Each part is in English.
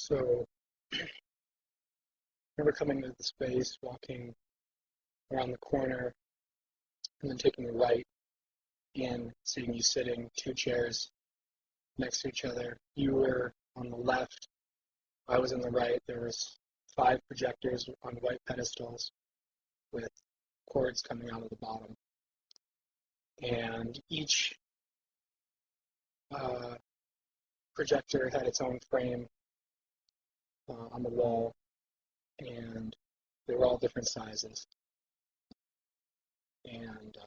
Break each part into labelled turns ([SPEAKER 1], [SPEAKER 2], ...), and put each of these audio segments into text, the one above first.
[SPEAKER 1] So I remember coming to the space, walking around the corner, and then taking a right and seeing you sitting two chairs next to each other. You were on the left, I was on the right. There was five projectors on white pedestals with cords coming out of the bottom. And each uh, projector had its own frame on the wall, and they were all different sizes. And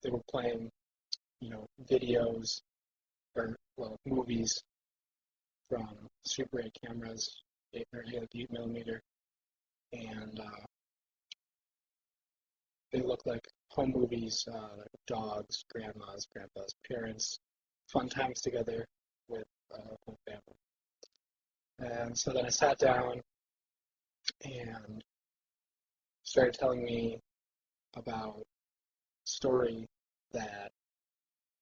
[SPEAKER 1] they were playing, videos movies from Super 8 cameras, 8 millimeter, and they look like home movies, dogs, grandmas, grandpas, parents, fun times together with whole family. And so then I sat down and started telling me about a story that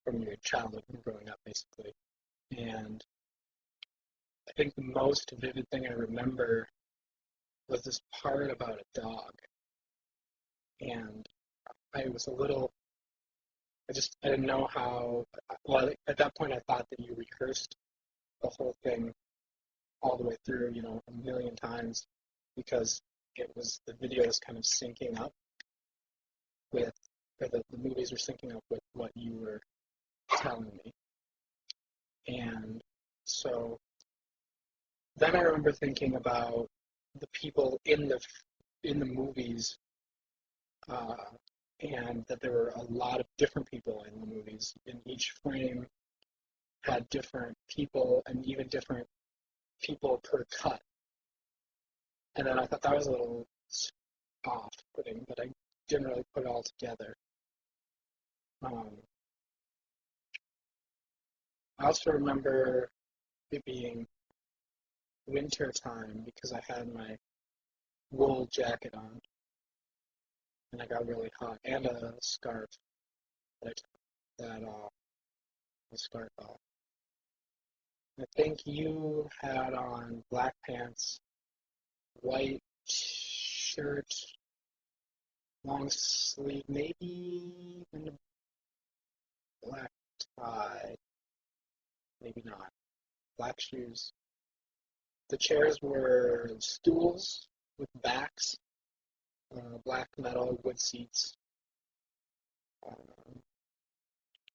[SPEAKER 1] from your childhood and growing up, basically. And I think the most vivid thing I remember was this part about a dog. And I was a little, I didn't know how, well, at that point I thought that you rehearsed the whole thing all the way through, a million times because the video was kind of syncing up with, or the movies were syncing up with what you were telling me. And so then I remember thinking about the people in the movies, and that there were a lot of different people in the movies. In each frame had different people and even different people per cut. And then I thought that was a little off-putting, but I didn't really put it all together. I also remember it being winter time because I had my wool jacket on and I got really hot, and a scarf that I took the scarf off. I think you had on black pants, white shirt, long sleeve, maybe and a black tie, maybe not. Black shoes. The chairs were stools with backs, black metal wood seats.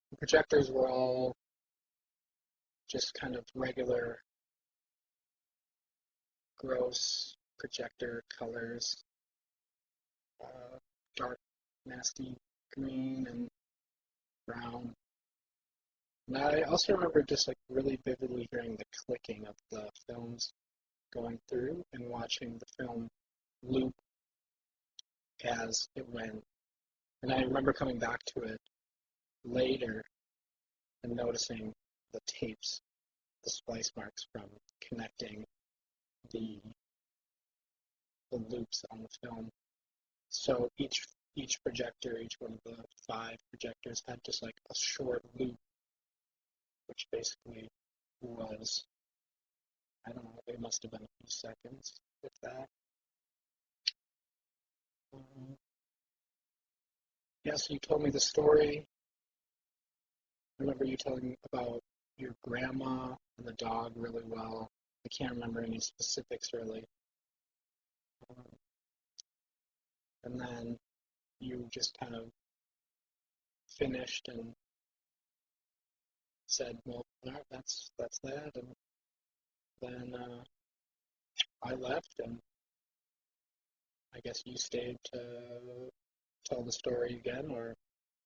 [SPEAKER 1] The projectors were all just kind of regular, gross projector colors, dark, nasty green and brown. And I also remember just like really vividly hearing the clicking of the films going through and watching the film loop as it went. And I remember coming back to it later and noticing the tapes, the splice marks from connecting the loops on the film. So each projector, each one of the five projectors had just like a short loop, which basically was, I don't know, it must have been a few seconds, if that. Yeah, so you told me the story. I remember you telling me about your grandma and the dog really well. I can't remember any specifics really. Um, and then you just kind of finished and said, well, all right, that's that. And then I left, and I guess you stayed to tell the story again, or